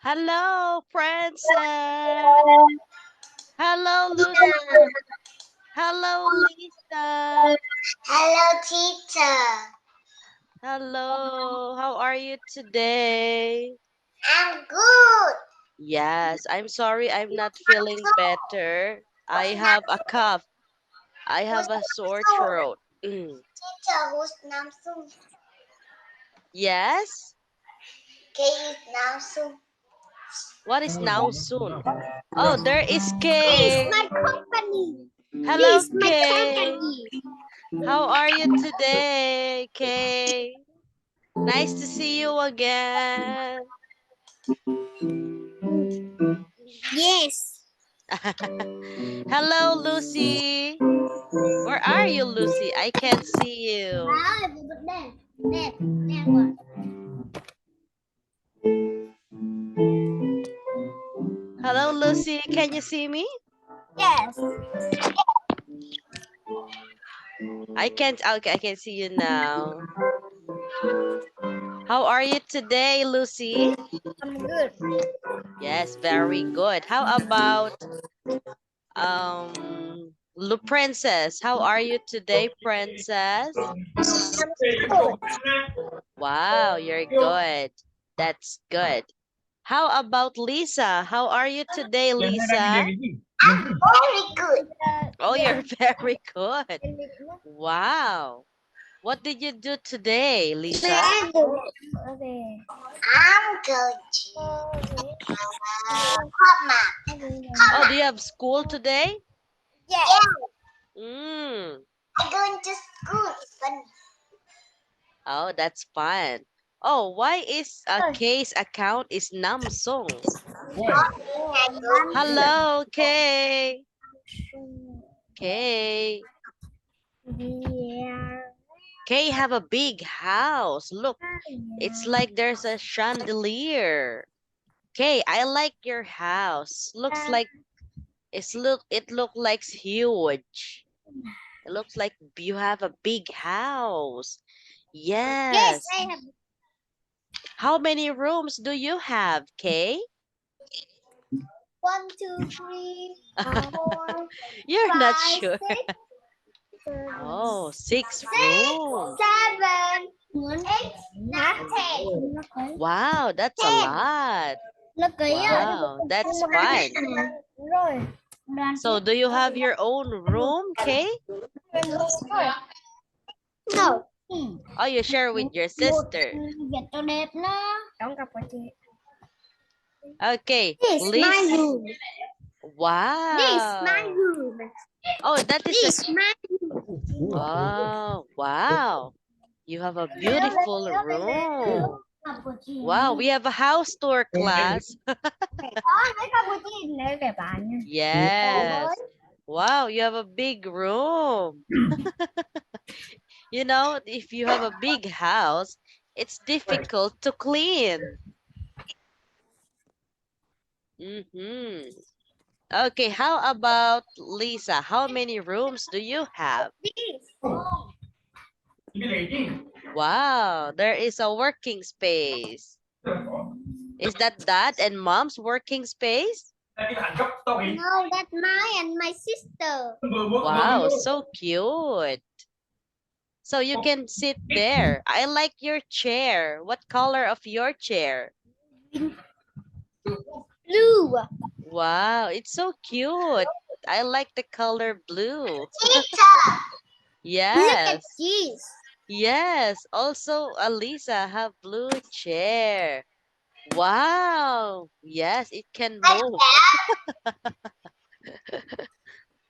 Hello, Princess. Hello, Lucy. Hello, Lisa. Hello, teacher. Hello. How are you today? I'm good. Yes, I'm sorry I'm not feeling Namsu. better. I Who's have a Namsu? cough. I Who's have a sore Namsu? throat. Teacher, who's Namsu? Yes? K is Namsu. What is now soon? Oh, there is This is Kay. my company. Hello, This is my Kay. company. How are you today, Kay? Nice to see you again. Yes. Hello, Lucy. Where are you, Lucy? I can't see you. Hello, Lucy. Can you see me? Yes. I can't. Okay, I can see you now. How are you today, Lucy? I'm good. Yes, very good. How about Princess? How are you today, Princess? I'm good. Wow, you're good. That's good. How about Lisa? How are you today, Lisa? I'm very good. Oh, you're very good. Wow. What did you do today, Lisa? I'm good. I'm going to Hotmart. Oh, do you have school today? Yes. Mm. I'm going to school. It's funny. Oh, that's fun. Oh, why is a case account is Namsung? Hello, Kay. Kay. Kay have a big house. Look, it's like there's a chandelier. Kay, I like your house. Looks like it look like huge. It looks like you have a big house. Yes, Yes. I have How many rooms do you have, Kay? 1, 2, 3, 4, You're not 5, sure. 6, Oh, 6 rooms. 7, 8, 9, 10. Wow, that's a 10. lot. Nó ký á. Wow, that's fun. Rồi. Đoàn So, do you have your own room, Kay? No. Oh, you share with your sister. Dịch cho đẹp nó. Đóng cặp của chị. Okay, This is my Liz. room. This is my Wow. room. Oh, that is a... This is my room. Oh, wow. You have a beautiful room. Wow, we have a house tour class. Yes. Wow, you have a big room. You know, if you have a big house, it's difficult to clean. Mm-hmm. Okay, how about Lisa? How many rooms do you have? Wow, there is a working space. Is that dad and mom's working space? No, that's mine and my sister. Wow, so cute. So you can sit there. I like your chair. What color of your chair? Blue. Wow, it's so cute. I like the color blue. Teacher, look at Yes. this. Yes. Also, Alisa have blue chair. Wow. Yes, it can move.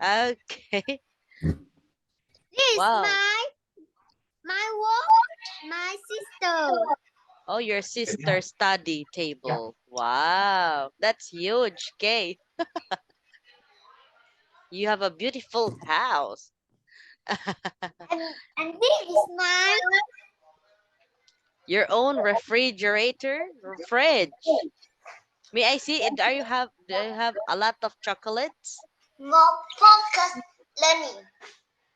Okay. This is Wow. my work, my sister. Oh, your sister's study table. Wow. That's huge, Kay. You have a beautiful house. And this is my Your own refrigerator, fridge. May I see it? Do you have a lot of chocolates? more focus learning.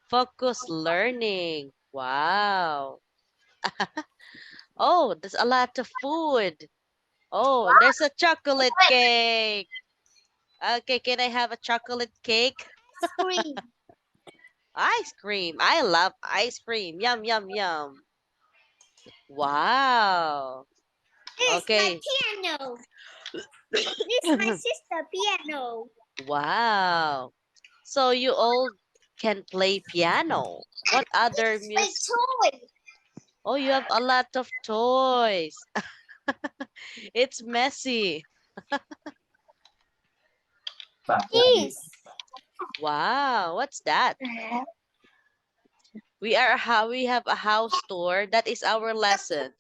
Focus learning. Wow. Oh, there's a lot of food. Oh, there's a chocolate cake. Okay, can I have a chocolate cake? Screen. Ice cream. I love ice cream. Yum, yum, yum. Wow. This my Okay. piano. This my sister piano. Wow. So you all can play piano. What other This my music? toy. Oh, you have a lot of toys. It's messy. This. Wow, what's that? We have a house tour. That is our lesson.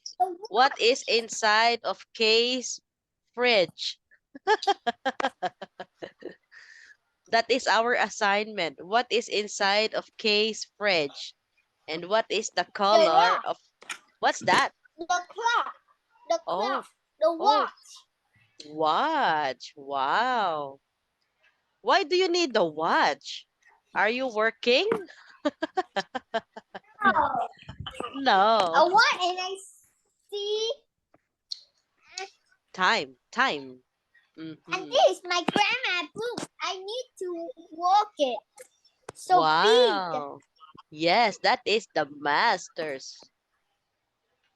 What is inside of Kay's fridge? That is our assignment. What is inside of Kay's fridge? And what is the color of what's that? The clock. The Oh, clock. The oh, watch. watch. Wow. Why do you need the watch? Are you working? Oh, No. a watch and I see. Time. And Mhm. this my grandma book. I need to walk it. So big. Wow. Yes, that is the masters.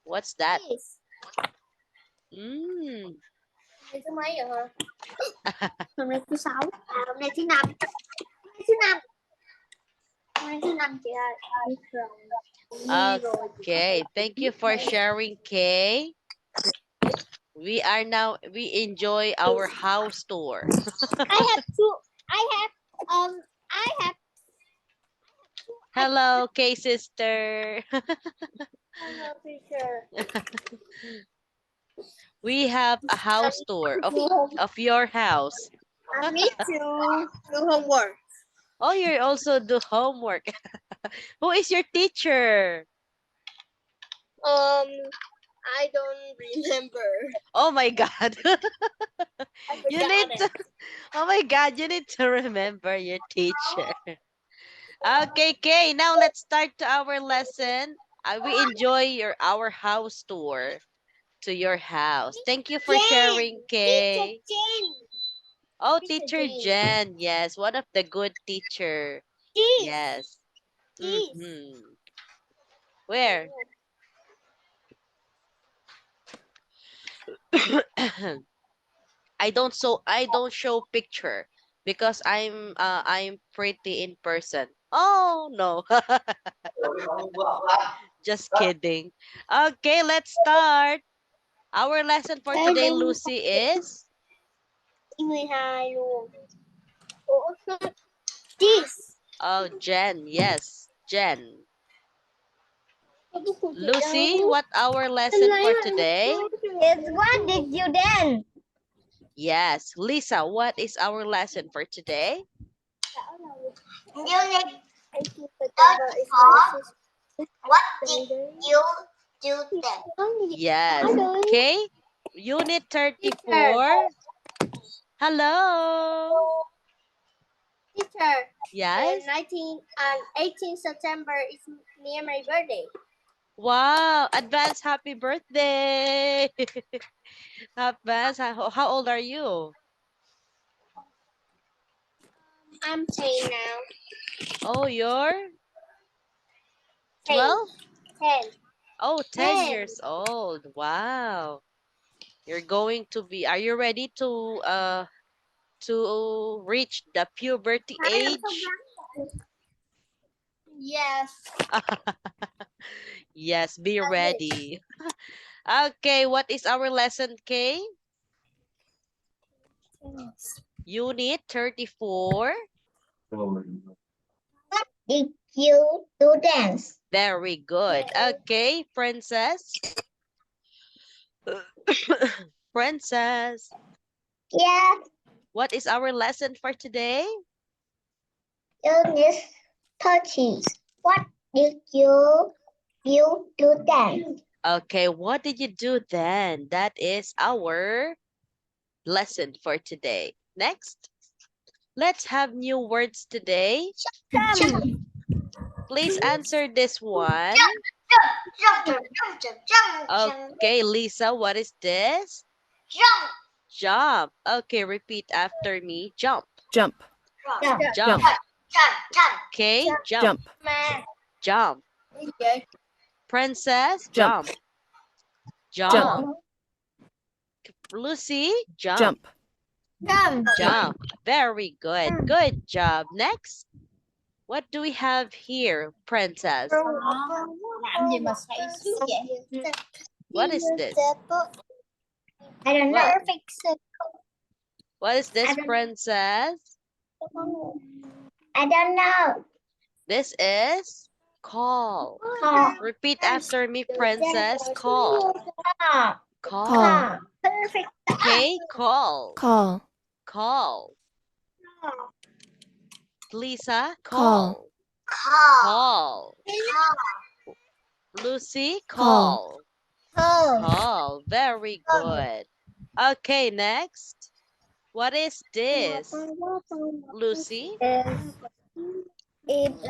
What's that? This. Mm. Hôm nay thứ mấy rồi hả? Hôm nay thứ sáu. À, hôm nay thứ năm. Hôm nay thứ năm. Hôm nay thứ năm chị ơi. Okay, thank you for sharing, Kay. We enjoy our house tour. I have two. I have Hello, Kay sister. hello teacher. We have a house tour of your house. I need to do homework. Oh, you also do homework. Who is your teacher? I don't remember. Oh my God. I You forgot need it. to, oh my God, you need to remember your teacher. Okay, Kay, now let's start to our lesson. We enjoy our house tour to your house. Thank you for sharing, Teacher Kay. Jen. Oh, Teacher Teacher Jen. Jen. Yes, one of the good teacher. This. Yes. This. Where? I don't show picture because I'm pretty in person. Oh no. Just kidding. Okay, let's start. Our lesson for today, Lucy, is 12 luôn. Ủa, this. oh Jen. Yes, Jen. Lucy, what our lesson for today? It's what did you then? Yes, Lisa, what is our lesson for today? Unit 34. What did you do then? Yes. Okay. Unit 34. Hello. Teacher, Yes. 18 September is near my birthday. Wow. Advance happy birthday. Advance. How old are you? I'm 10 now. Oh, you're 10. 12? 10. Oh, 10 10. years old. Wow. You're going to be, are you ready to reach the puberty age? Yes. Yes, be ready. Okay, what is our lesson, Kay? Unit 34. Did you do dance? Very good. Okay, Princess. Princess, Yes. what is our lesson for today? Unit 30. What did you do dance? Okay, what did you do then? That is our lesson for today. Next, let's have new words today. Please answer this one. Okay, Lisa, what is this? Jump. Jump. Okay, repeat after me. Jump. Jump. Jump. Jump. Jump. Okay, jump. Jump. Jump. Princess, Jump. jump. Jump. Lucy, jump. Jump. Jump. Jump. Very good. Good job. Next. What do we have here, Princess? Làm gì mà xoay suốt vậy? What is this? I don't know. What? Perfect circle. What is this, I don't- Princess? I don't know. This is call. Call. Repeat after me, Princess. Call. Call. Call. Call. Perfect. Okay, call. Call. Call. Lisa, Call. call. Call. Lucy, call. Call. Call. Very good. Okay, next. What is this? Lucy? It's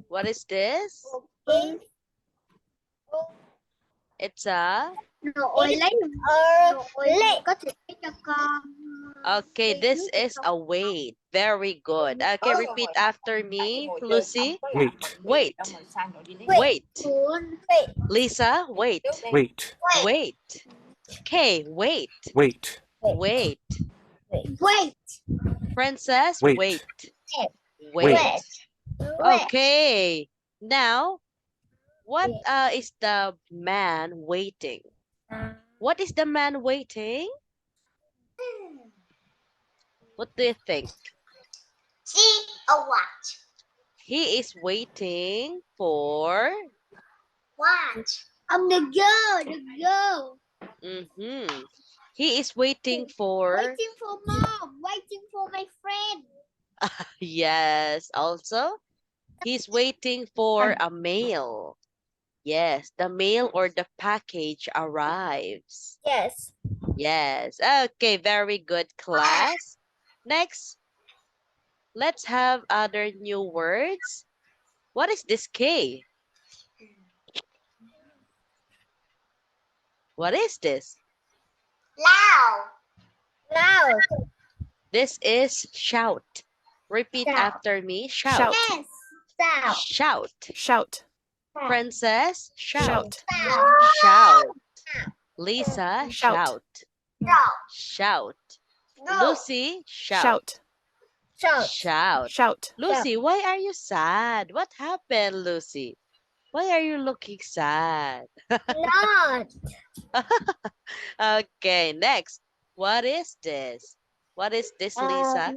What is this? It's a... có thể cho con. Okay, this is a wait. Very good. Okay, repeat after me, Lucy. Wait. Wait. Wait. Wait. Lisa, wait. Wait. Wait. Okay, wait. Wait. Wait. Wait. Princess, Wait. wait. Wait. Wait. Okay. Now, what is the man waiting? What is the man waiting? What do you think? See a watch. He is waiting for... Watch. The girl. The girl. He is waiting for... Waiting for mom. Waiting for my friend. Yes, also, he's waiting for a mail. Yes, the mail or the package arrives. Yes. Yes. Okay, very good, class. Next, let's have other new words. What is this K? What is this? Loud. Loud. This is shout. Repeat Shout. after me. Shout. Shout. Yes. Shout. Shout. Shout. Princess, shout. Shout. Shout. Lisa, Shout. shout. Shout. No. Lucy, shout. Shout. Shout. Shout. Shout. Lucy, why are you sad? What happened, Lucy? Why are you looking sad? Not. Okay, next. What is this? What is this, Lisa?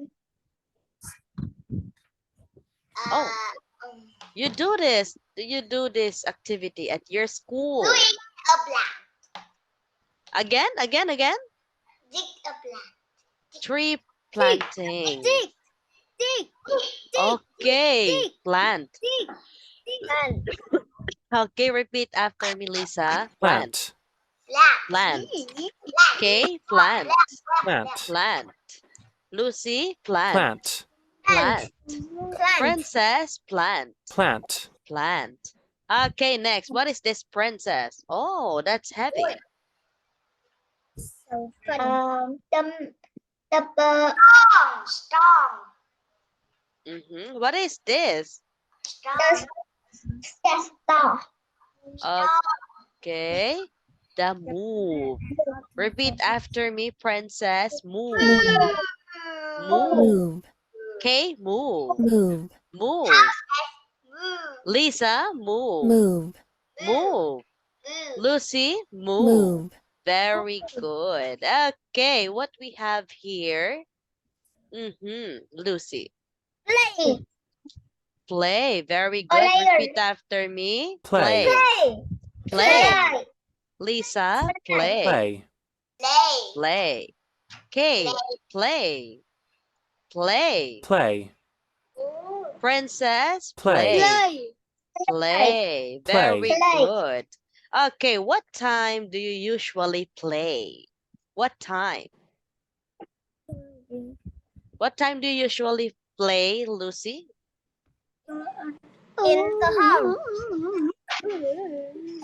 Oh, you do this. You do this activity at your school. Doing a plant. Again? Dig a plant. Tree planting. Dig. Dig. Okay, dig. plant. Dig. Plant. Okay, repeat after me, Lisa. Plant. Plant. Okay, plant. Plant. Plant. Lucy, plant. Plant. Plant. Plant. Princess, plant. Plant. Plant. Okay, next. What is this, Princess? Oh, that's heavy. So fun. Strong. What is this? Strong. Okay. The move. Repeat after me, Princess. Move. Move. Move. Okay, move. Move. Move. Lisa, move. Move. Move. Lucy, move. Move. Very good. Okay, what we have here? Lucy. Play. Play. Very good. Player. Repeat after me. Play. Play. Play. Lisa, play. Play. Play. Okay, play. Play. Play. Princess, Play. play. Play. Very Play. good. Okay, what time do you usually play? What time? What time do you usually play, Lucy? In the house.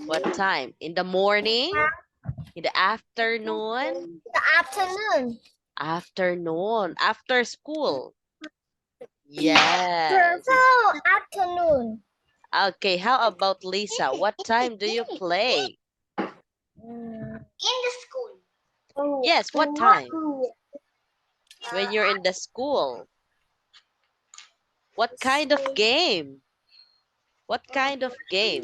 What time? In the morning? In the afternoon? The afternoon. Afternoon. After school. Yes. Afternoon. Okay, how about Lisa? What time do you play? In the school. Yes, what time? When you're in the school. What kind of game? What kind of game?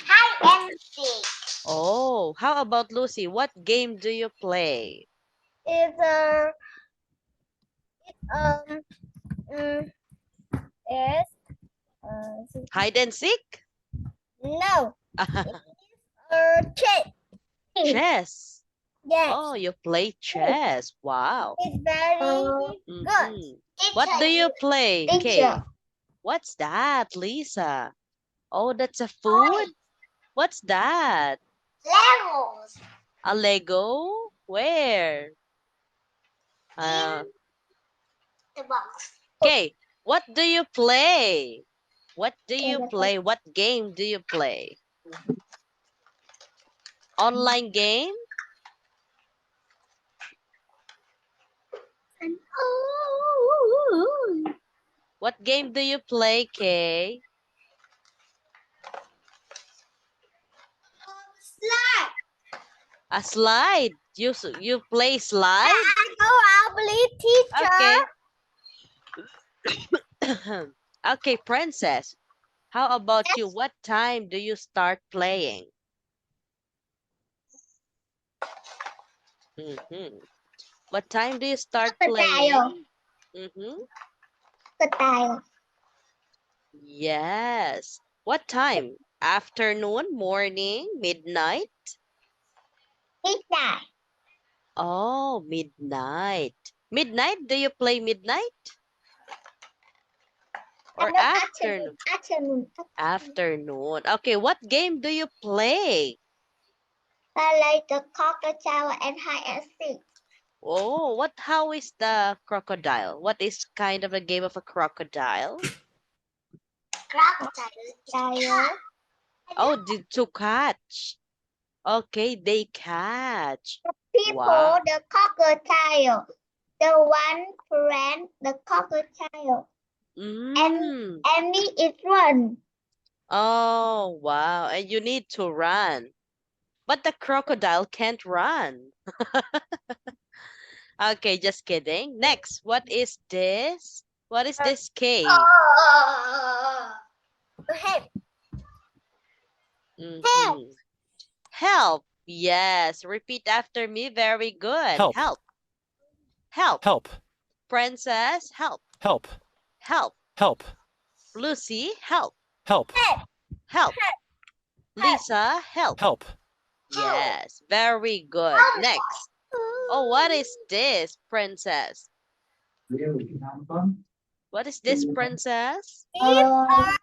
Hide and seek. Oh, how about Lucy? What game do you play? It's it's Hide and seek? no, chess. Chess. Yes. Oh, you play chess. Wow. It's very good. Mhm. What do you play, Kay? Teacher. What's that, Lisa? Oh, that's a food? What's that? Legos. A Lego? Where? The box. Okay, what do you play? What do you play? What game do you play? Online game? What game do you play, Kay? Slide. A slide. You play slide? I believe teacher. Okay. Okay, Princess. How about you? What time do you start playing? What time do you start playing? Yes. What time? Afternoon, morning, midnight? Midnight. Oh, midnight. Midnight? Do you play midnight? Or afternoon? Afternoon. Okay, what game do you play? I like the crocodile and hide and seek. Oh, how is the crocodile? What is kind of a game of a crocodile? Crocodile. Oh, to catch. Okay, they catch. People, Wow. the crocodile. The one friend, the crocodile. And me is run. Oh, wow. And you need to run. But the crocodile can't run. Okay, just kidding. Next, what is this? What is this cave? Help. Help. Help. Yes. Repeat after me. Very good. Help. Help. Help. Help. Princess, help. Help. Help. Help. Lucy, help. Help. Help. Lisa, help. Help. Yes. Very good. Next. Oh, what is this, Princess? What is this, Princess? Butterfly.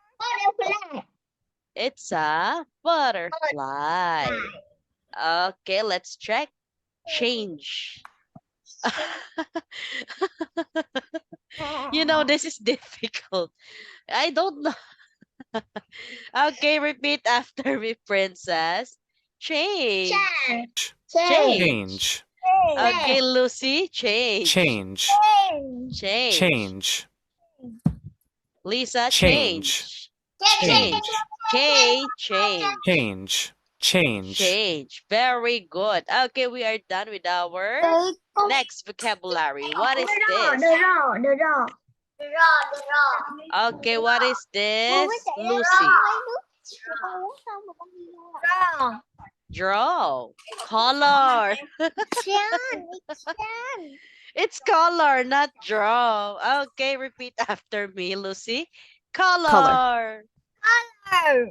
It's a butterfly. Okay, let's check. Change. You know, this is difficult. I don't know. Okay, repeat after me, Princess. Change. Change. Okay, Lucy, change. Change. Change. Change. Lisa, Change. change. Kay, change. Change. Change. Change. Very good. Okay, we are done with our next vocabulary. What is this? Okay, what is this? Lucy. Draw. Color. It's color, not draw. Okay, repeat after me, Lucy. Color.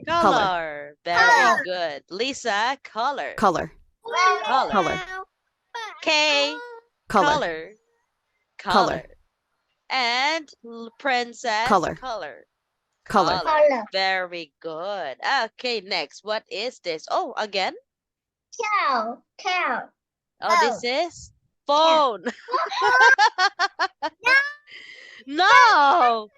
Color. Very good. Lisa, color. Color. Color. Kay, Color. color. And Princess, Color. color. Very good. Okay, next. What is this? Oh, again? Cow. Oh, this is phone. No.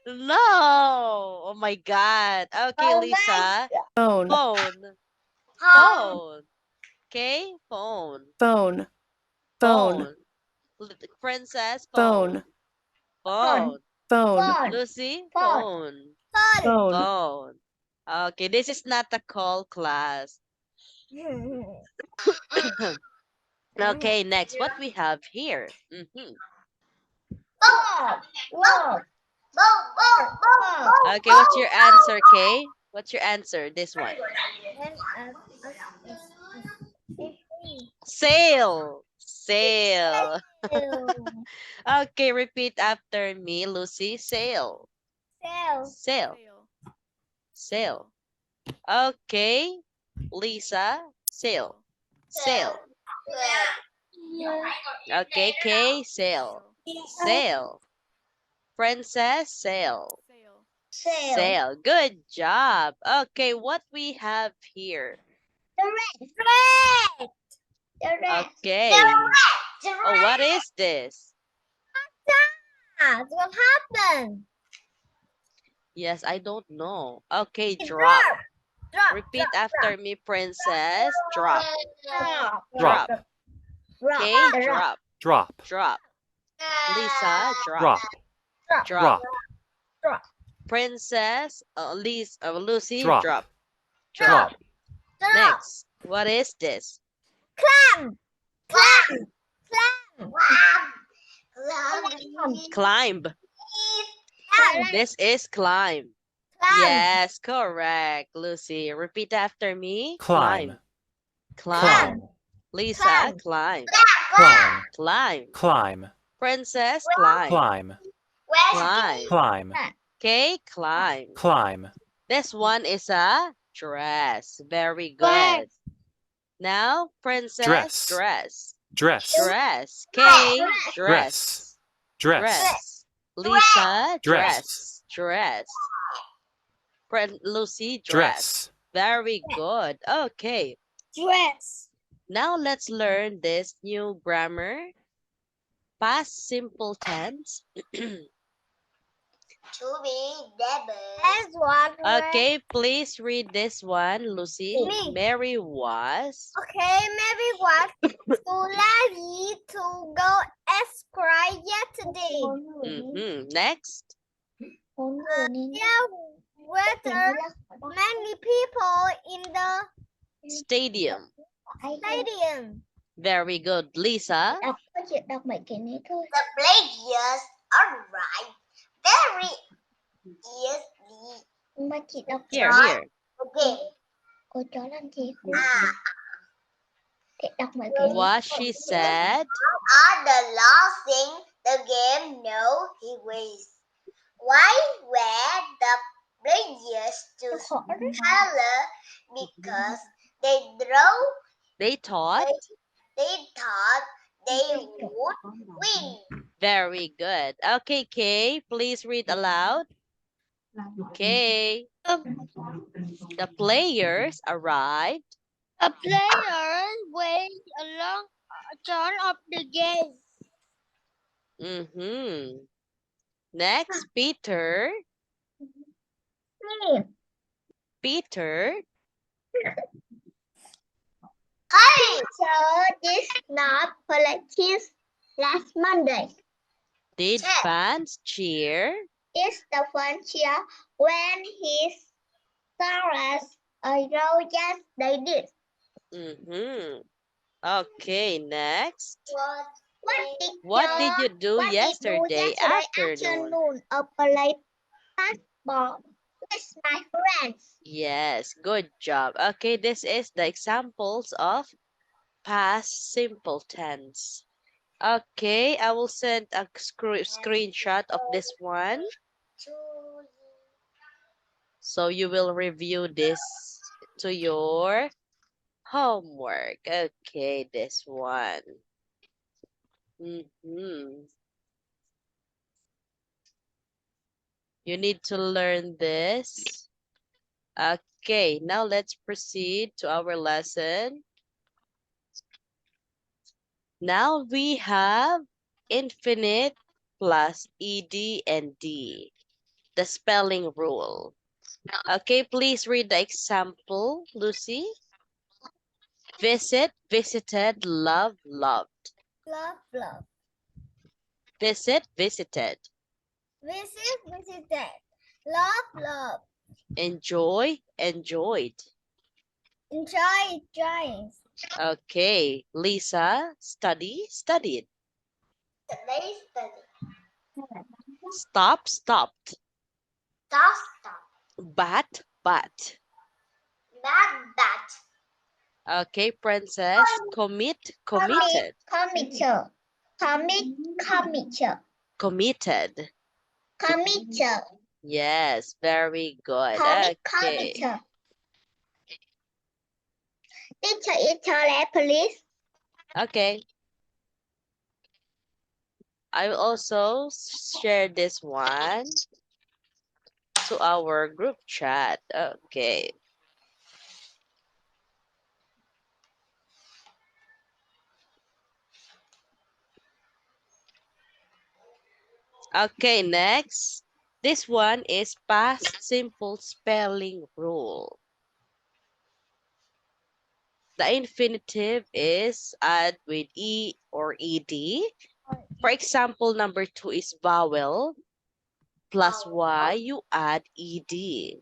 Oh my God. Okay, Lisa. Phone. Phone. Okay, phone. phone, phone, Princess, phone, phone. phone, Lucy, Phone. phone. phone, Phone. Okay, this is not a call class. Okay, next, what we have here? Okay, what's your answer, Kay? What's your answer? This one. Sail. Sail. Okay, repeat after me, Lucy. Sail. Sail. Sail. Okay, Lisa. Sail. Sail. Okay, Kay. Sail. Sail. Princess. Sail. Sail. Good job. Okay, what we have here? Okay. Oh, what is this? What happened? Yes, I don't know. Okay, drop. Repeat after me, Princess. Drop. drop, Okay, drop. drop, Drop. Lisa, drop. drop, Drop. drop, Princess, Lucy, drop, drop. drop, Next, what is this? Climb. Climb. This is climb. Yes, correct, Lucy. Repeat after me. climb, Climb. Lisa, climb. climb, Climb. climb, Princess, climb. climb, Climb. climb, Okay, climb. climb, This one is a dress. Very good. Now, Princess, Dress. dress. dress, Dress. Okay, Dress. dress. dress, Dress. Lisa, Dress. dress. Lucy, dress. dress, Very good. Okay, Dress. now let's learn this new grammar. Past simple tense. To be As what? Okay, please read this one, Lucy. Me. Mary was. Okay, maybe what too lazy to go escort yesterday. Next. There were many people in the Stadium. stadium. Very good. Lisa. The players arrived very easily. Here. Okay. What she said. At the losing the game, no, he was. Why were the players to color? Because They thought. they thought they would win. Very good. Okay, Kay, please read aloud. Okay. The players arrived. The players went along a turn of the game. Next, Peter. Peter. Peter did not practice last Monday. Did fans cheer? Is the fun cheer when his stars a row? Yes, they did. Okay, next. What did you do yesterday afternoon? Play basketball with my friends. Yes, good job. Okay, this is the examples of past simple tense. Okay, I will send a screenshot of this one. So you will review this to your homework. Okay, this one. You need to learn this. Okay, now let's proceed to our lesson. Now we have infinite plus ed and d, the spelling rule. Okay, please read the example, Lucy. Visit, visited, love, loved. Love, love. Visit, visited. Visit, visited. Love, love. Enjoy, enjoyed. Enjoy, enjoying. Okay, Lisa, study, studied. Study, study. Stop, stopped. Stop, stop. Bat, bat. Bat, bat. Okay, Princess, commit, committed. Committed. Committed. Committed. Committed. Yes, very good. Committed. Okay. Teacher, it's please. Okay. I will also share this one to our group chat. Okay. Okay, next. This one is past simple spelling rule. The infinitive is add with E or ED. For example, number 2 is vowel plus Y, you add ED.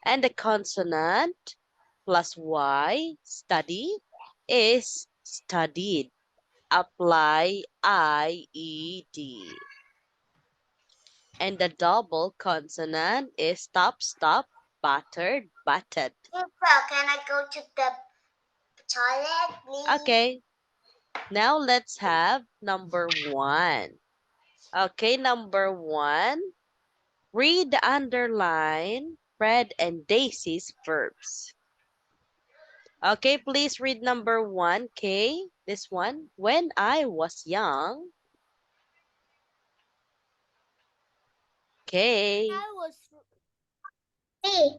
And the consonant plus Y, study, is studied. Apply IED. And the double consonant is stop, stop, battered, batted. Can I go to the toilet, please? Okay. Now let's have number 1. Okay, number 1. Read the underline Fred and Daisy's verbs. Okay, please read number 1, Kay. This one. When I was young. Kay. I was young.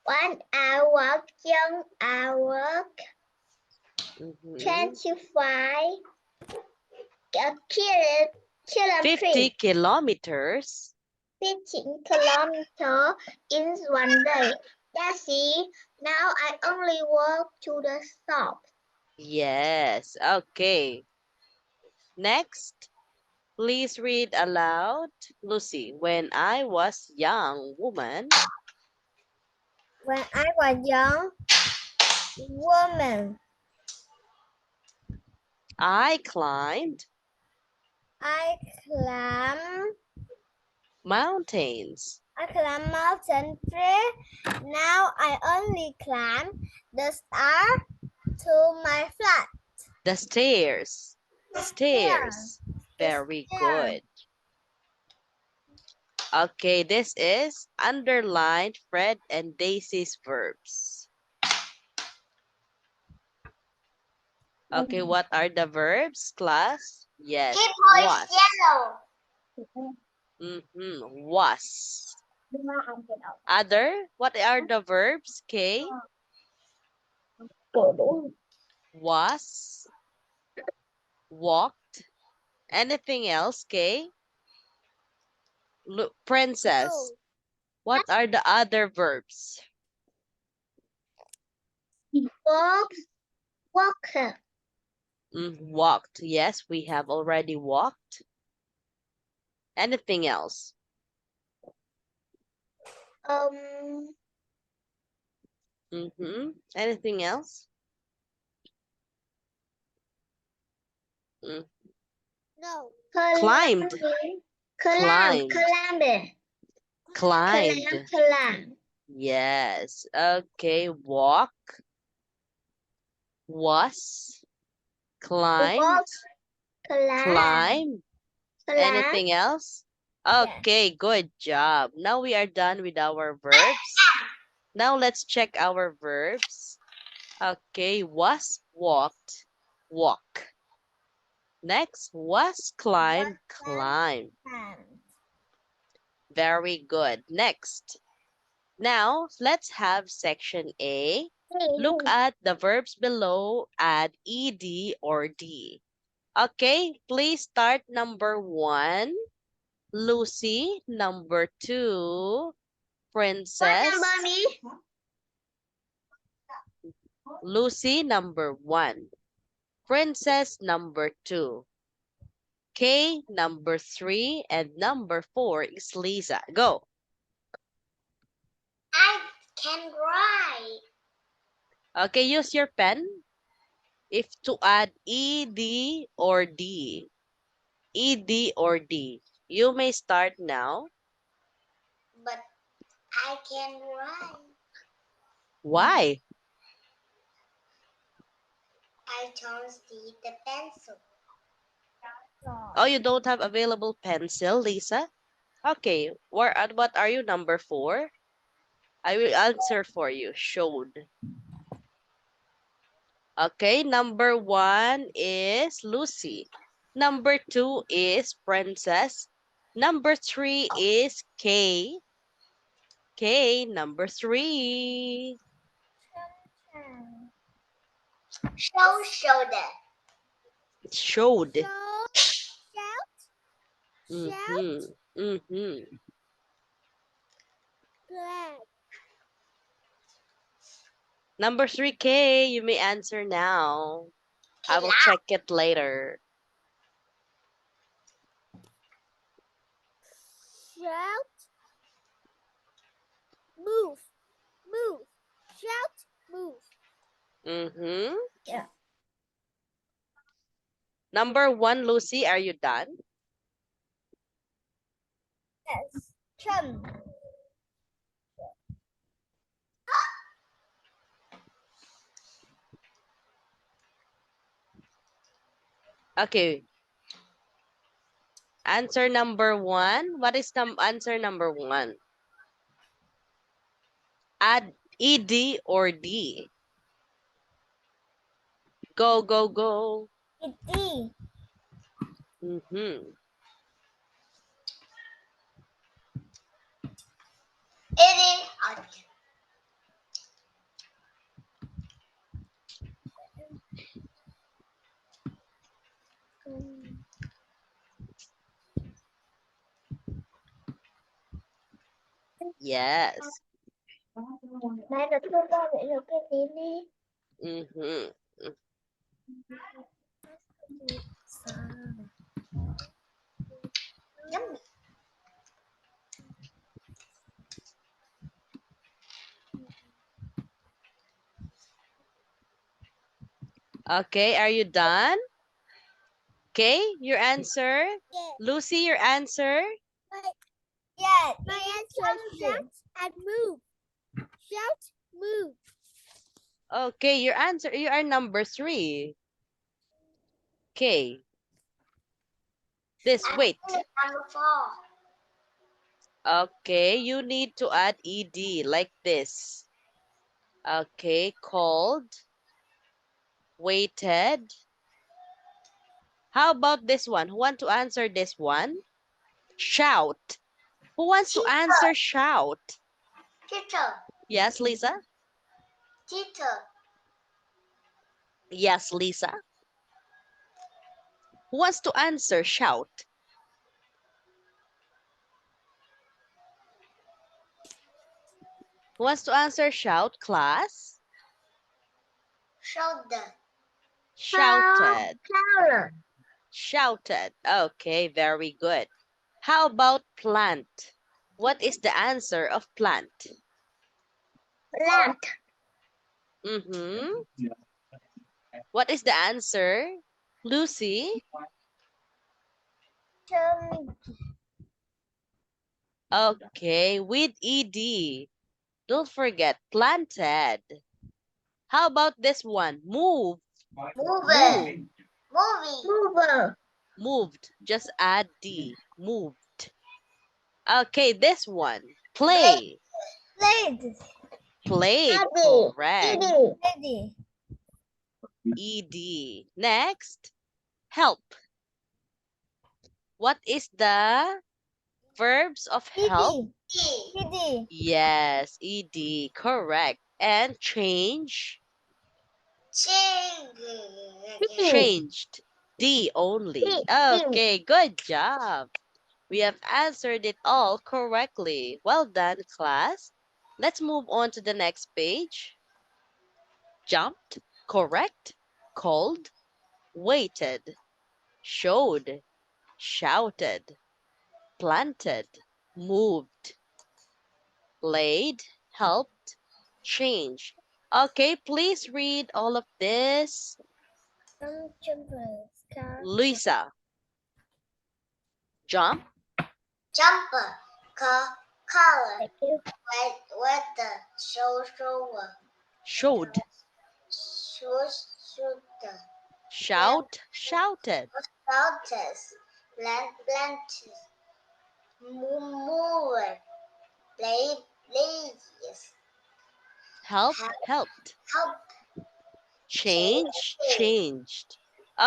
When I was young, I was 25 50 kilometers. 15 kilometers in one day. Daddy, now I only walk to the shop. Yes, okay. Next, please read aloud. Lucy, when I was young woman. When I was young woman, I climbed I climbed mountains. mountain tree. Now I only climb the star to my flat. The stairs. Stairs. Very good. Okay, this is underlined Fred and Daisy's verbs. Okay, what are the verbs, class? Yes, was. Was. Other, what are the verbs, Kay? Was. Walked. Anything else, Kay? Look, princess. What are the other verbs? Walker. Walked. Yes, we have already walked. Anything else? Anything else? No. Climbed. Climbed. Climbed. Yes. Okay. Walk. Was. Climbed. Climb. Anything else? Okay, good job. Now we are done with our verbs. Now let's check our verbs. Okay, was, walked, walk. Next, was, climbed, climb. Very good. Next. Now, let's have section A. Look at the verbs below, add ED or D. Okay, please start number 1. Lucy, number 2. Princess. Lucy, number 1. Princess, number 2. Kay, number 3. And number 4 is Lisa. Go. I can write. Okay, use your pen. If to add ED or D. ED or D. You may start now. But I can write. Why? I don't see the pencil. Oh, you don't have available pencil, Lisa? Okay, what are you, number 4? I will answer for you. Showed. Okay, number 1 is Lucy. Number 2 is Princess. Number 3 is Kay. Kay, number 3. Show that. Showed. Shout. Mm-hmm. Mm-hmm. Black. Number 3, Kay, you may answer now. I will check it later. Shout. Move. Move. Shout. Move. Mm-hmm. Yeah. Number 1, Lucy, are you done? Yes. Chum. Okay. Answer number 1. What is answer number 1? Add ED or D. Go, go, go. D. Mm-hmm. It is. Yes. Mẹ được thương con vậy được cái gì đi. Mm-hmm. Yummy. Okay, are you done? Okay, your answer? Yes. Lucy, your answer? Yes. My answer is shout and move. Shout, move. Okay, your answer, you are number 3. Okay. Wait. Number 4. Okay, you need to add ED like this. Okay, called, waited. How about this one? Who want to answer this one? Shout. Who wants to answer shout? Teacher. Yes, Lisa? Teacher. Yes, Lisa. Who wants to answer shout? Who wants to answer shout, class? Shoulder. Shouted. Shoulder. Shouted. Okay, very good. How about plant? What is the answer of plant? Plant. Mm-hmm. What is the answer? Lucy? Okay, with ED. Don't forget, planted. How about this one? Move. Mover. Moving. Mover. Moved. Just add D. Moved. Okay, this one. Play. Played. Played. Ready. Correct. Ready. ED. Next, help. What is the verbs of help? ED. Yes, ED. Correct. And change. Changed. D only. Okay, good job. We have answered it all correctly. Well done, class. Let's move on to the next page. jumped, correct, called, waited, showed, shouted, planted, moved, laid, helped, changed. Okay, please read all of this. Luisa. Jump, Jumper, color, weather, shower, showed, shooter, shout, shouted, Blouses, blanches, mover, ladies, help, helped, help, change, changed.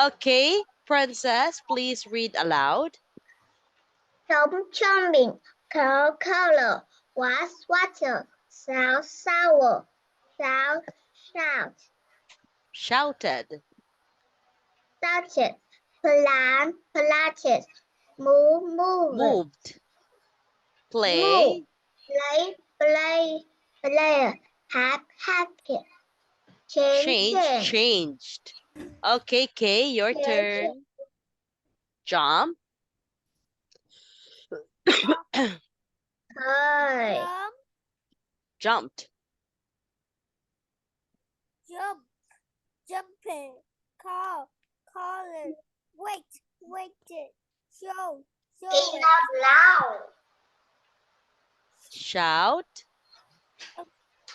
Okay, Princess, please read aloud. jumping, color, was water, sour, shout, Shouted, started, planted, move, moved, play, play, happy, change, change. changed. Okay, Kay, your turn. Jump, Hi. jumped, Jumping, calling, waited, show. Speak out loud. shout,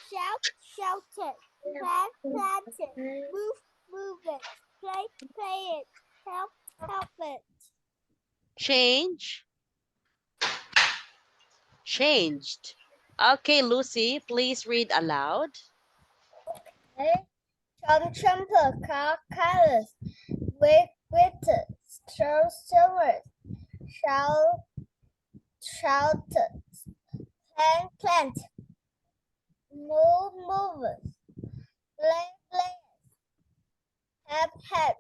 Shouted, planted, move it, play it, help it. change, changed. Okay, Lucy, please read aloud. Jumper, colors, waited, showers, shouted, plant, move, play, have,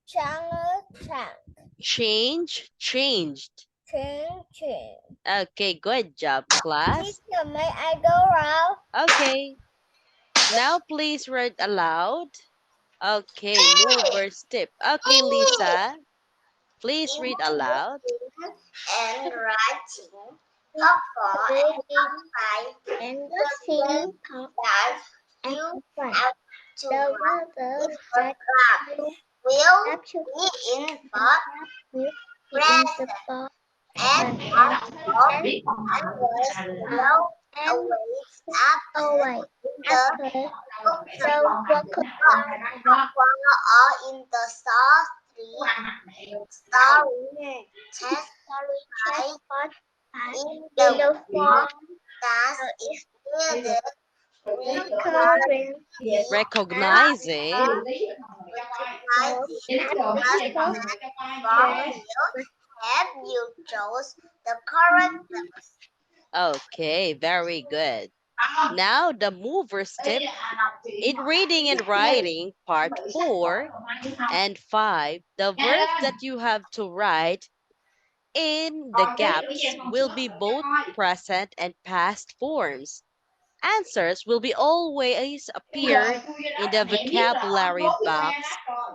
chunk, Change, changed. change. Okay, good job, class. Teacher, may I go around? Okay, now please read aloud. Okay, mover step. Okay, Lisa, please read aloud. And writing, purple and sing, that you have to write the graph will be in present and was well awaits after the are in the starring test in the form that is needed Recognizing. have you chose the correct. Okay, very good. Now the mover step in reading and writing part 4 and 5. The verbs that you have to write in the gaps will be both present and past forms. Answers will be always appear in the vocabulary box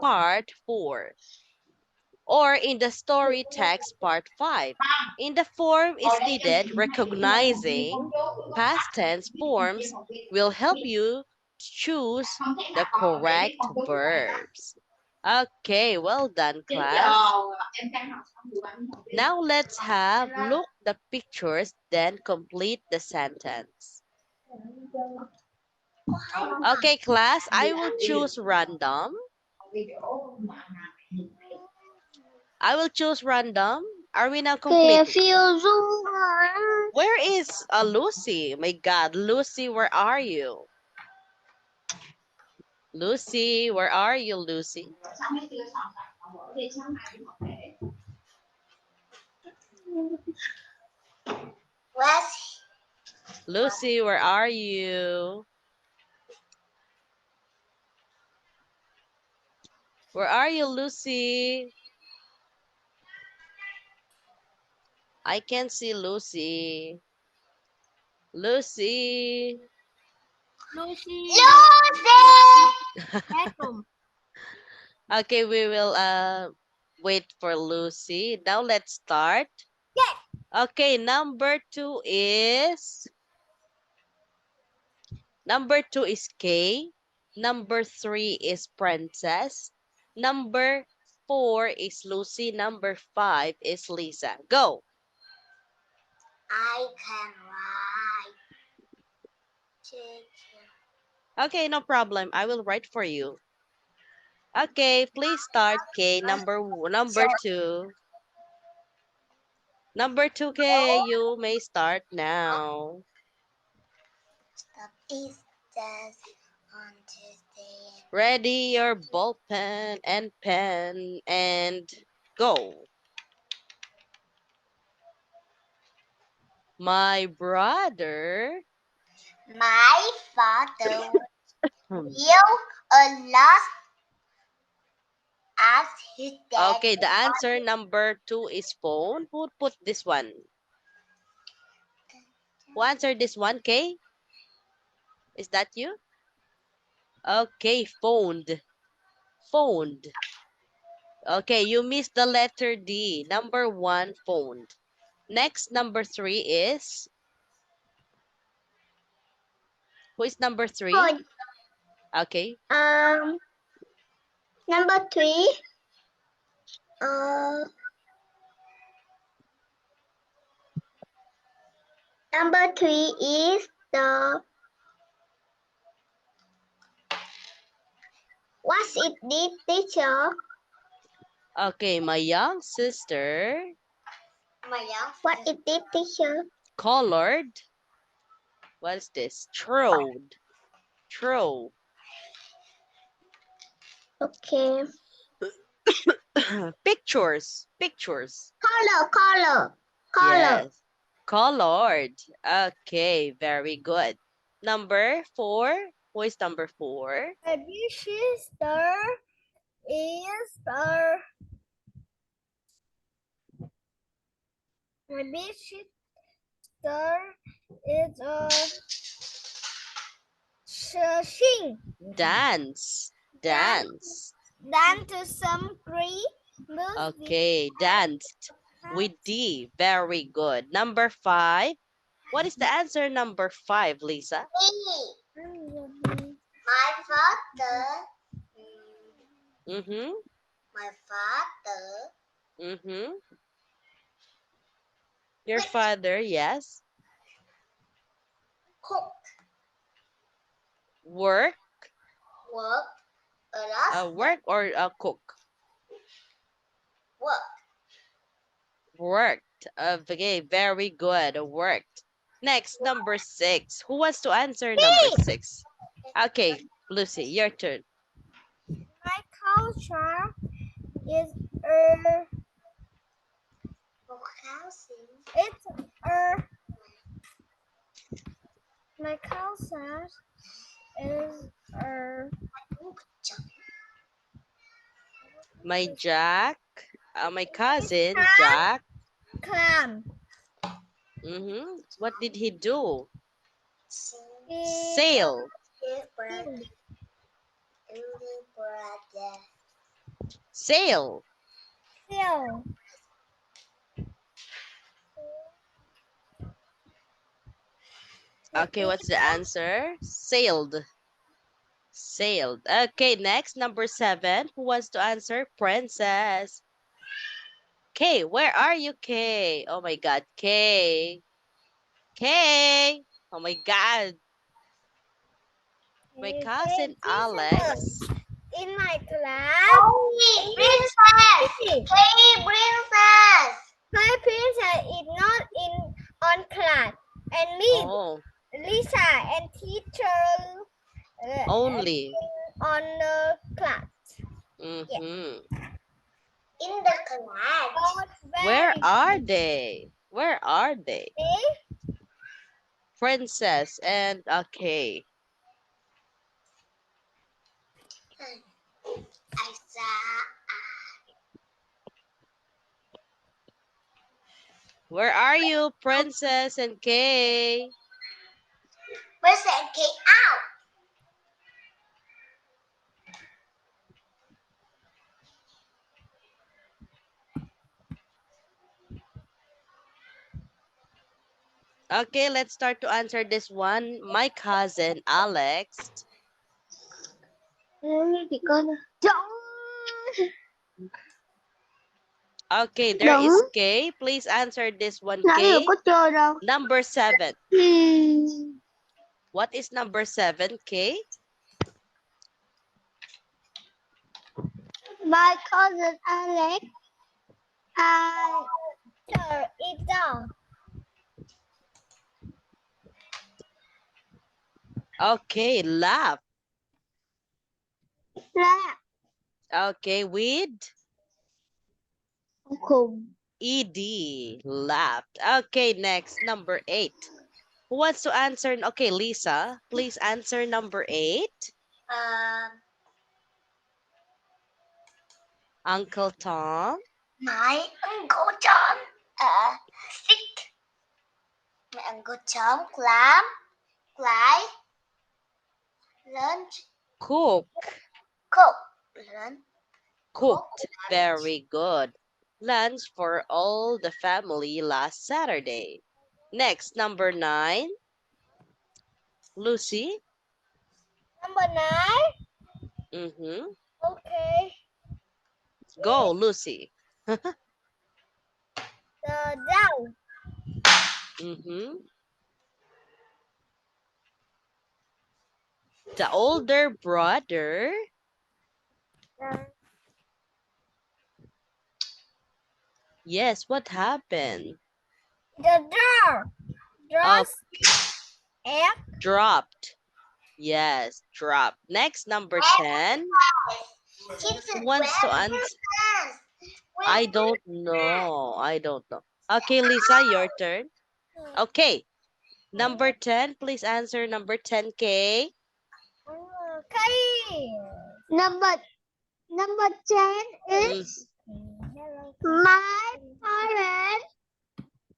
part 4 or in the story text part 5. In the form is needed, recognizing past tense forms will help you choose the correct verbs. Okay, well done, class. Now let's have look the pictures, then complete the sentence. Okay, class, I will choose random. I will choose random. Are we now complete? Where is Lucy? My God, Lucy, where are you? Lucy, where are you, Lucy? West. Lucy, where are you? Where are you, Lucy? I can't see Lucy. Lucy. Lucy. Okay, we will wait for Lucy. Now let's start. Yes. Okay, number two is K. Number 3 is Princess. Number 4 is Lucy. Number 5 is Lisa. Go. I can write. Okay, no problem. I will write for you. Okay, please start, K. Number 2. Number 2, K. You may start now. Stop is just on Tuesday. Ready your ball pen and pen and go. My brother. My father Hmm. will a lot as his dad. Okay, the answer number 2 is phone. Who put this one? Who answered this one, Kay? Is that you? Okay, phoned. Phoned. Okay, you missed the letter D. Number 1, phoned. Next, number 3 is... Who is number 3? Phone. Okay. Number 3. Number 3 is the. What's it did, teacher? Okay, my young sister What it did, teacher? colored. What is this? Trowed. Trow. Okay. Pictures. Pictures. Color. Yes. Colored. Okay, very good. Number 4. Who is number 4? The sister is the. My big sister is a sing. Dance. Dance. Dance to some great music. Okay, danced with D. Very good. Number 5. What is the answer number 5, Lisa? My father. Mm-hmm. My father. Mm-hmm. Your father, yes. Cook. Work. Work. A lot. Work or cook? Work. Worked. Okay, very good. Worked. Next, number 6. Who wants to answer number 6? Okay, Lucy, your turn. My culture is a. It's a. My culture is a. My Jack. My cousin, Jack. Clam. Mm-hmm. What did he do? Sail. Sail. Sail. Sail. Okay, what's the answer? Sailed. Sailed. Okay, next, number 7. Who wants to answer? Princess. Kay, where are you, Kay? Oh my God, Kay. Kay. Oh my God. My cousin Alex. In my class. Princess. Hey, princess. My princess is not in on class. And me, Oh, Lisa, and teacher only. on the class. Mm-hmm. In the class. Where are they? Where are they? Princess and Kay. I saw. Where are you, Princess and Kay? Princess came out. Okay, let's start to answer this one. My cousin Alex. Thì con trống Okay, there đúng is K. Please answer this one, nãy giờ K. có chơi đâu. Number 7. Hmm. What is number 7, K? My cousin Alex, sir, it's down. Okay, laugh. Laugh. Okay, with Khùng. ED, laughed. Okay, next, number 8. Who wants to answer? Okay, Lisa, please answer number 8. Uncle Tom. My Uncle Tom, sick. My Uncle Tom fly, lunch, Cook. cook, lunch. Cooked. Very good. Lunch for all the family last Saturday. Next, number 9. Lucy. Number 9. Mm-hmm. Okay. Go, Lucy. The dog. Mm-hmm. The older brother. Yes, what happened? The door. Oh, F. dropped. Yes, dropped. Next, number 10. Who wants to answer? I don't know. I don't know. Okay, Lisa, your turn. Okay. Number 10, please answer number 10, K. Okay. Number 10 is my parents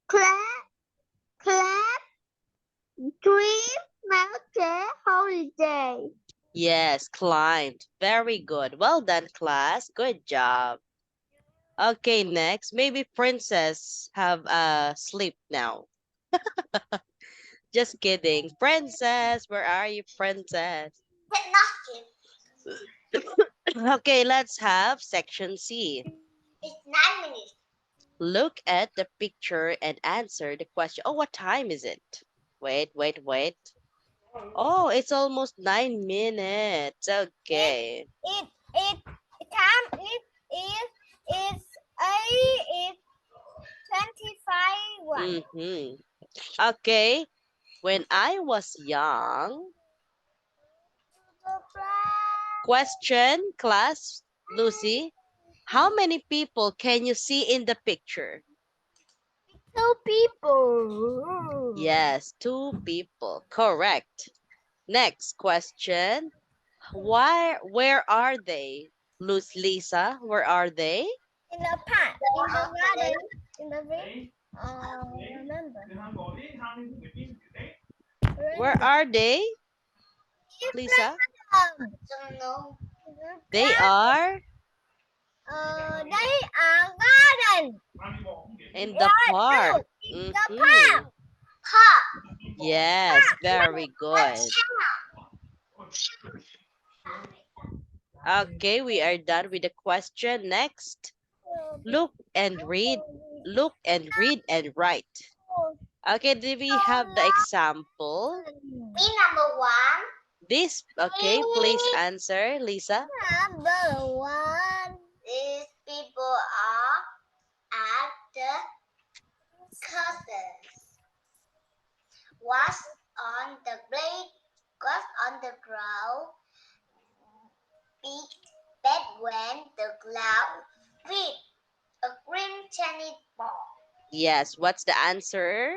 clap dream mountain holiday. Yes, climbed. Very good. Well done, class. Good job. Okay, next. Maybe Princess have sleep now. Just kidding. Princess, where are you, Princess? Okay, let's have section C. It's 9 minutes. Look at the picture and answer the question. Oh, what time is it? Wait. Oh, it's almost 9 minutes. Okay. It time is it's 25 one. Mm-hmm. Okay. When I was young, question, class, Lucy, how many people can you see in the picture? 2 people. Yes, 2 people. Correct. Next question. Where are they? Lisa, where are they? In the park, in the garden, in the ring. Remember. Where are they, Lisa? They are They are garden. in the park. In the Mhm. park. Yes, very good. Okay, we are done with the question. Next, look and read. Look and read and write. Okay, do we have the example? Number 1. This, okay, please answer, Lisa. Number 1. These people are at the cousins. Was on the blade, was on the ground. Big bed when the cloud with a green tennis ball. Yes, what's the answer?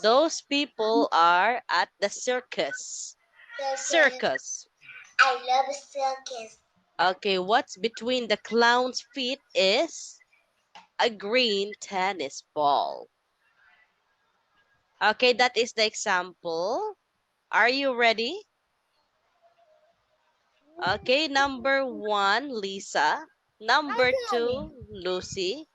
Those people are at the circus. Circus. I love circus. Okay, what's between the clown's feet is a green tennis ball. Okay, that is the example. Are you ready? Okay, number 1, Lisa. Number 2, Lucy.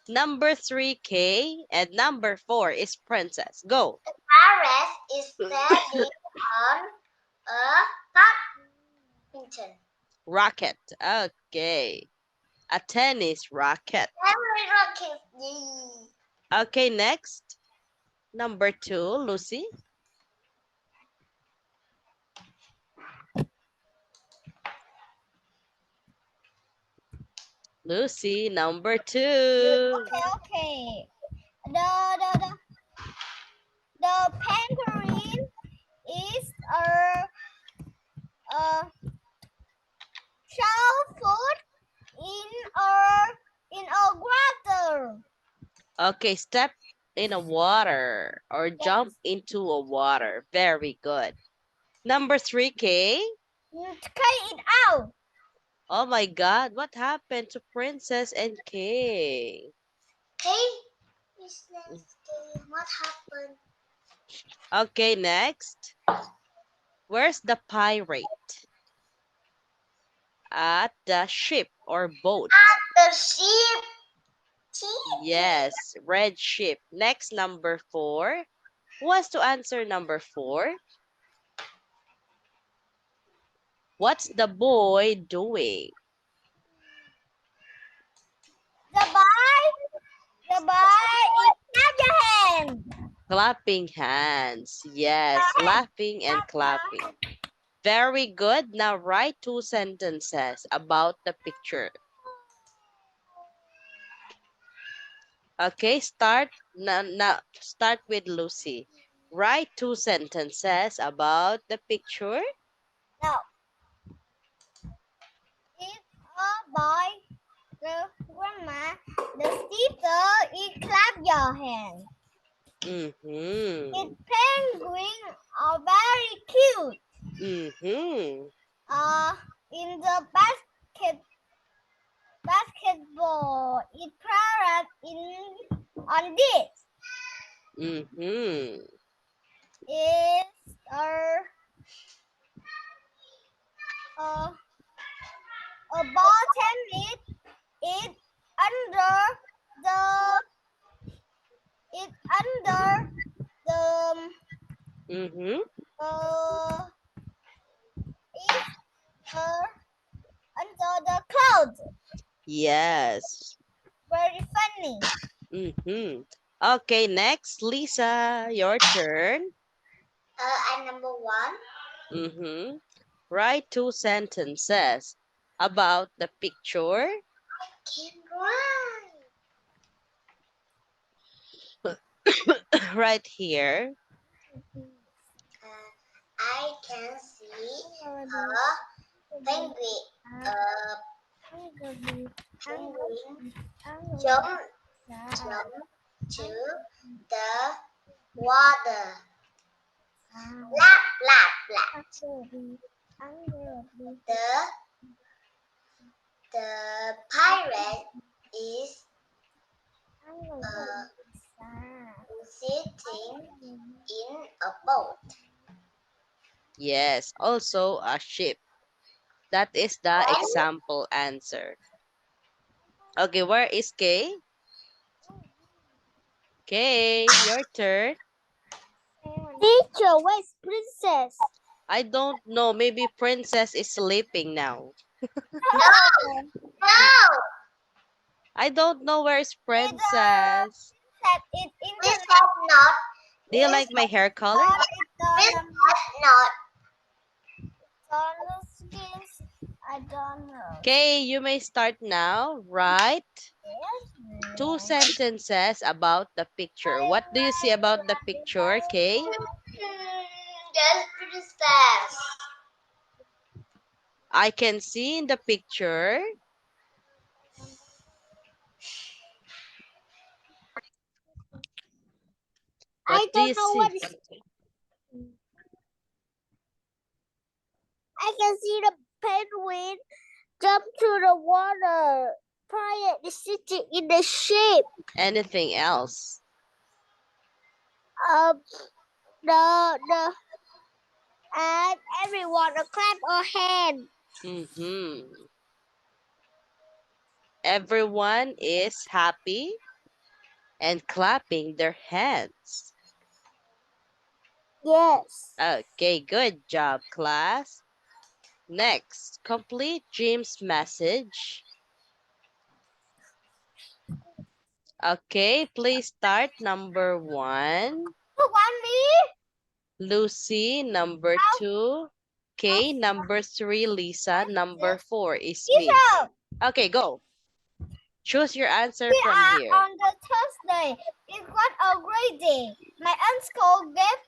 Number 3, Kay. And number 4 is Princess. Go. Paris is standing on a badminton. Rocket. Okay. A tennis racket. Every rocket. Yay. Okay, next. Number 2, Lucy. Lucy, number 2. Okay. The penguin is a shell food in a water. Okay, step in a water or jump into a water. Very good. Number 3, Kay. Take it out. Oh my God, what happened to Princess and Kay? Kay is next. What happened? Okay, next. Where's the pirate? At the ship or boat. The sheep. Yes, red ship. Next, number 4. Who wants to answer number 4? What's the boy doing? The boy is clap your hand. Clapping hands. Yes, laughing and clapping. Very good. Now write 2 sentences about the picture. Okay, start start with Lucy. Write 2 sentences about the picture. Now, it's a boy, the grandma, the sister, it clap your hand. Mm-hmm. Its penguin are very cute. Mm-hmm. In the basketball, it parrot on this. Mm-hmm. It's a ball tennis. It under the Mm-hmm. it's under the clouds. Yes. Very funny. Mm-hmm. Okay, next, Lisa, your turn. And number 1. Mm-hmm. Write 2 sentences about the picture. Can run. Right here. I can see a penguin. Penguin jump to the water. Lap, lap, lap. The pirate is sitting in a boat. Yes, also a ship. That is the example answer. Okay, where is Kay? Kay, your turn. Teacher, where's Princess? I don't know. Maybe Princess is sleeping now. No. I don't know where is Princess. Princess not. Do you like my hair color? Princess not. I don't know. Okay, you may start now. Write 2 sentences about the picture. What do you see about the picture, Kay? There's Princess. I can see in the picture. What do you see? I can see the penguin jump to the water. Pirate is sitting in the ship. Anything else? And everyone clap a hand. Mm-hmm. Everyone is happy. and clapping their hands. Yes. Okay, good job, class. Next, complete Jim's message. Okay, please start number 1. Lucy, number 2. K, number 3. Lisa, number 4 is me. Okay, go. Choose your answer from here. On the Thursday. It was a great day. My uncle gave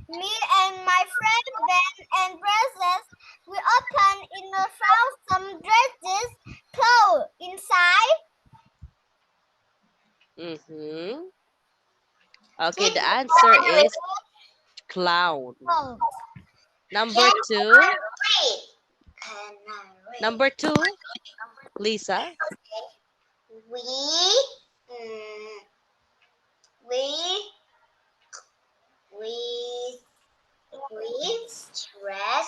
me and my friend Ben and dresses. We opened in and found some dresses, clothes inside. Okay, the answer is clown. Number 2. Number 2, Lisa. We we we stress.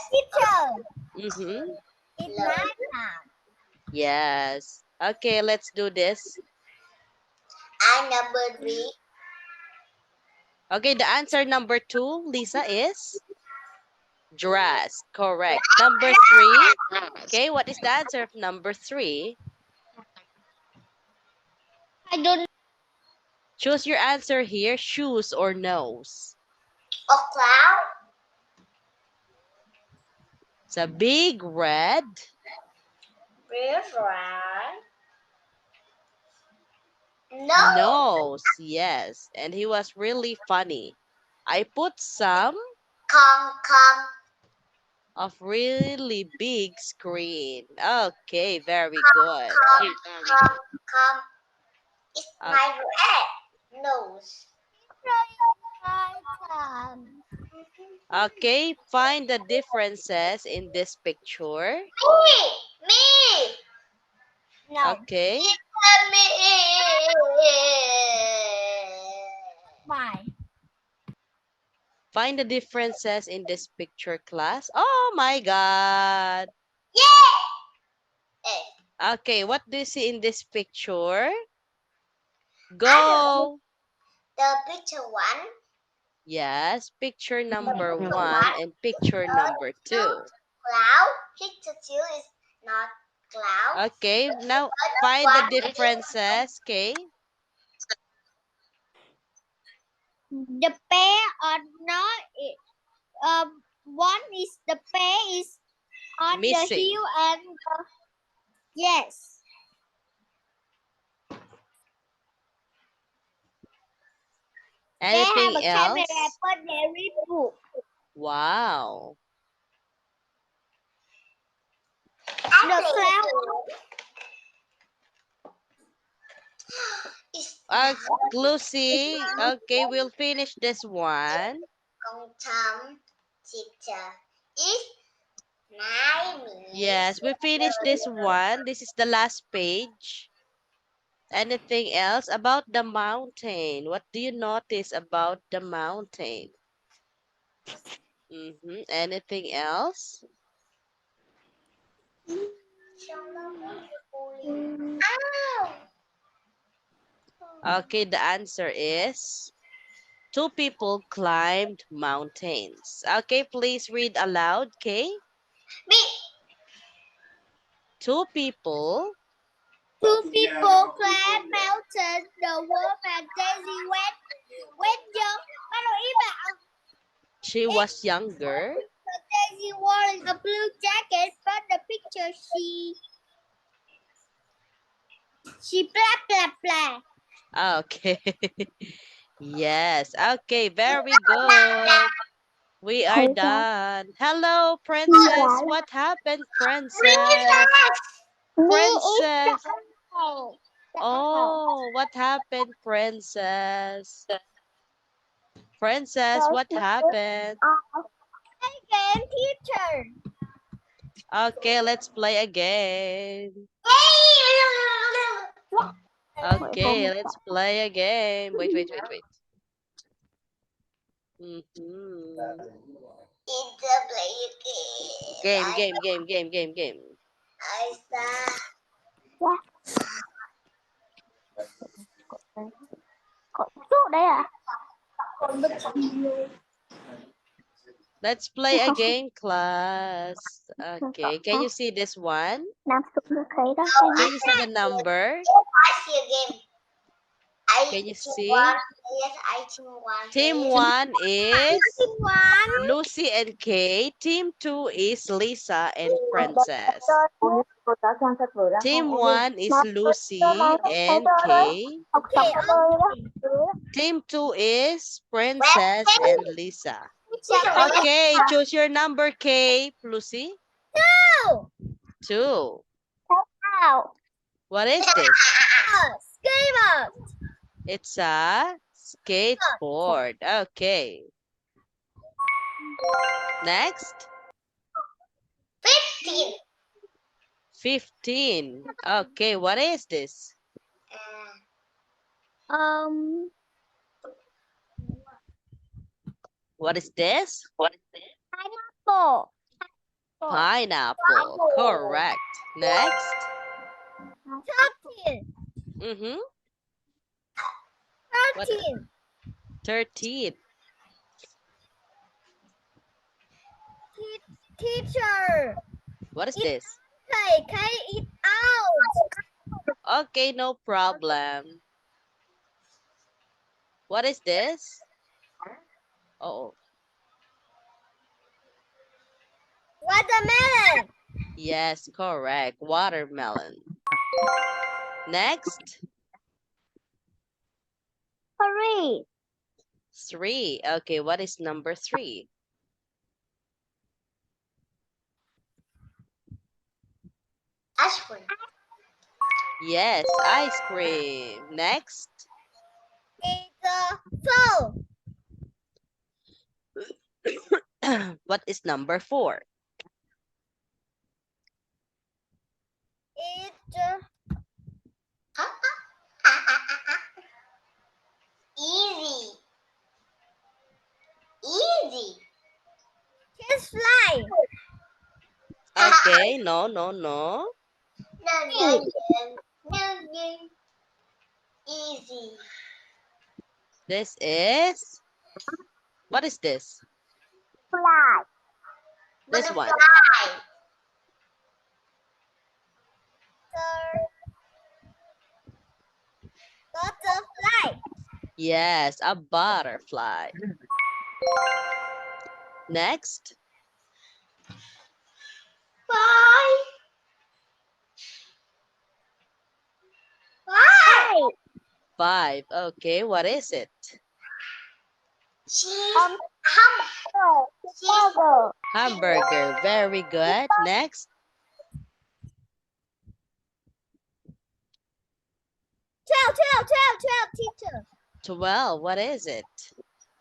Mm-hmm. It's nighttime. Yes. Okay, let's do this. And number 3. Okay, the answer number 2, Lisa, is dress. Correct. Number 3. Okay, what is the answer of number 3? I don't. Choose your answer here, shoes or nose. A cloud. It's a big red River. nose. Yes, and he was really funny. I put some Come. of really big screen. Okay, very good. Come. It's my red nose. Okay, find the differences in this picture. Me. No. Okay. Me. Why? Find the differences in this picture, class. Oh my God. Yeah. Okay, what do you see in this picture? Go. The picture 1. Yes, picture number 1 and picture number 2. Cloud. Picture 2 is not cloud. Okay, now find the differences, okay? The pair are not. One is the pair is on the Missing. hill and yes. Anything They have a else? camera, but they read book. Wow. The cloud. Lucy, okay, we'll finish this one. Teacher is 9 minutes. Yes, we finished this one. This is the last page. Anything else about the mountain? What do you notice about the mountain? Anything else? Okay, the answer is 2 people climbed mountains. Okay, please read aloud, okay? Me. 2 people. 2 people climbed mountain. The woman Daisy went young. She was younger. Daisy wearing a blue jacket, but the picture she blah. Okay. Yes. Okay, very good. We are done. Hello, princess. What happened, princess? Princess. Oh, what happened, princess? Princess, what happened? Again, teacher. Okay, let's play again. Okay, let's play a game. Wait. Game. đấy à? Let's play again, class. Okay, can you see this one? Nam xuống được thấy đó. Can you see the number? I see a game. Can you see? Yes, I team one. Team 1 is Team one. Lucy and Kay. Team 2 is Lisa and Princess. Team 1 is Lucy and Kay. Okay. Team 2 is Princess and Lisa. Okay, choose your number, Kay. Lucy? Two. 2. Out. What is this? Skateboard. It's a skateboard. Okay. Next. 15. 15. Okay, what is this? What is this? Pineapple. Pineapple. Correct. Next. 13. Mm-hmm. 13. 13. Teacher. What is this? Take it out. Okay, no problem. What is this? Oh, Watermelon. yes, correct. Watermelon. Next. 3. 3. Okay, what is number 3? Ice cream. Yes, ice cream. Next. It's a phone. What is number 4? It's easy. Easy. Just fly. Okay, no. No. Easy. This is, what is this? Fly. This one. Butterfly. Yes, a butterfly. Next. 5. Okay, what is it? Hamburger. Hamburger. Very good. Next. 12, teacher. 12. What is it?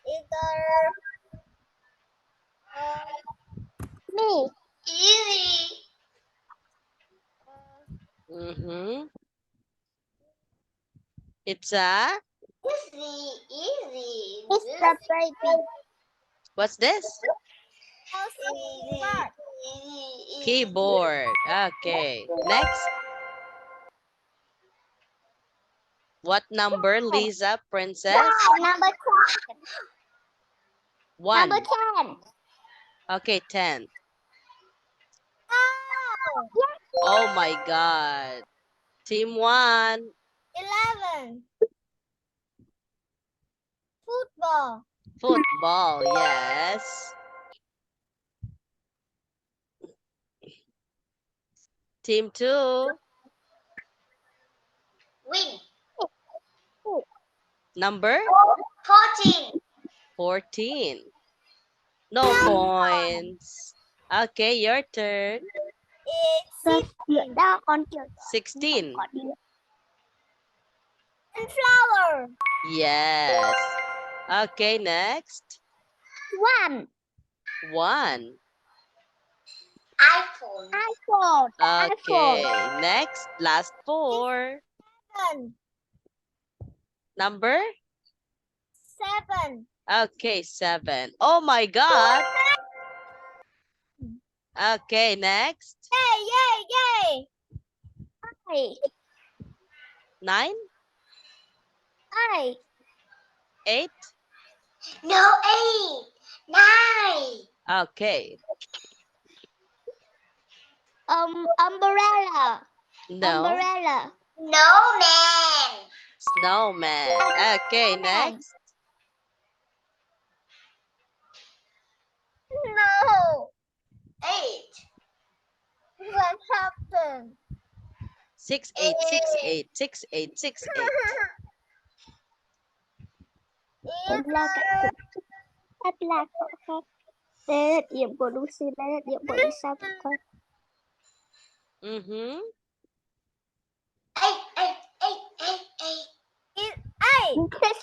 It's me. Easy. Mm-hmm. It's a, Easy. It's the baby. what's this? Keyboard. Okay. Next. What number, Lisa, Princess? Number 1. 10. 10. Okay, 10. Oh. Oh my God. Team 1. 11. Football. Football, yes. Team 2. Win. Number 14. 14. No points. Okay, your turn. It's 16. 16. Flower. Yes. Okay, next. 1. 1. iPhone. Okay, next. Last 4. 7. Number? 7. Okay, 7. Oh my God. Okay, next. Yay. 9. 8? No, 8. 9. Okay. Umbrella. No. Umbrella. Snowman. Snowman. Okay, next. No. 8. What happened? 6, 8, 6, 8, 6, 8, 6, 8. Em là cả cách là khác. Đây là điểm của Lucy, đây là điểm của Lisa thôi. Mm-hmm. 8.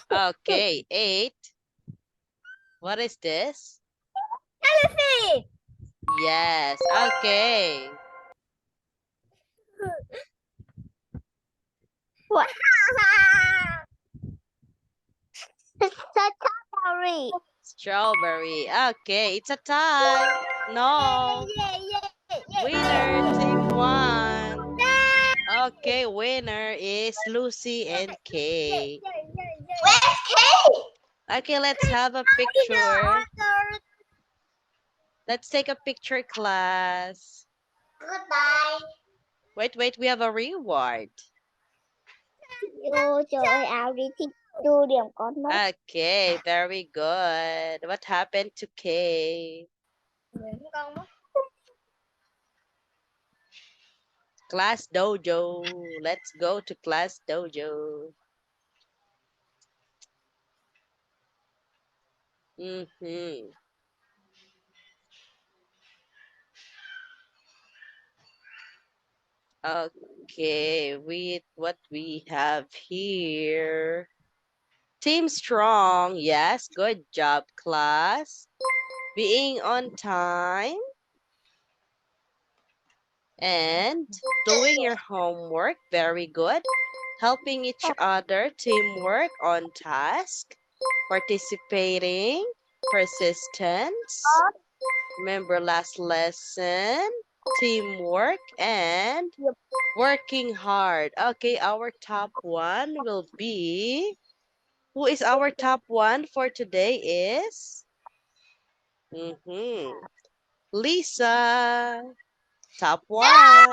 8. Okay, 8. What is this? Elephant. Yes, okay. What? Strawberry. Strawberry. Okay, it's a tie. No. Winner, team 1. Okay, winner is Lucy and Kay. Where's Kate? Okay, let's have a picture. Let's take a picture, class. Goodbye. Wait, we have a reward. Vô chơi ảo đi thì đưa điểm con nó. Okay, very good. What happened to Kay? Class dojo. Let's go to class dojo. Mm-hmm. Okay, with what we have here. Team Strong. Yes, good job, class. Being on time. And doing your homework. Very good. Helping each other. Teamwork on task. Participating. Persistence. Remember last lesson. Teamwork and working hard. Okay, our top one will be... Who is our top one for today is... Lisa. Top one.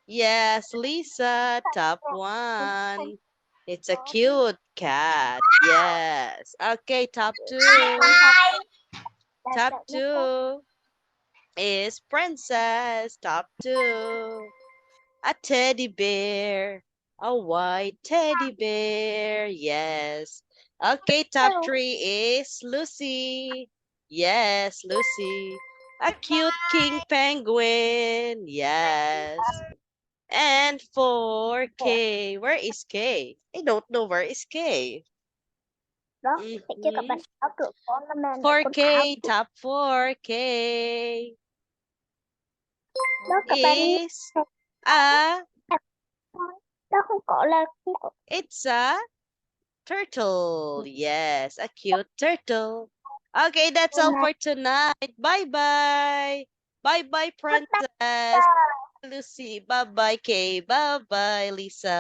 Yes, Lisa, top one. It's a cute cat. Yes. Okay, top two. Top two is Princess. Top two. A teddy bear. A white teddy bear. Yes. Okay, top three is Lucy. Yes, Lucy. A cute king penguin. Yes. And for K, where is K? I don't know where is K. Đó, thì chứ các bạn áo cửa con là mẹ For con K, áo. top 4, K Đó các bạn is a, đó không có là không có. it's a turtle. Yes, a cute turtle. Okay, that's all for tonight. Bye-bye. Bye-bye, Princess. Lucy. Bye-bye, Kay. Bye-bye, Lisa.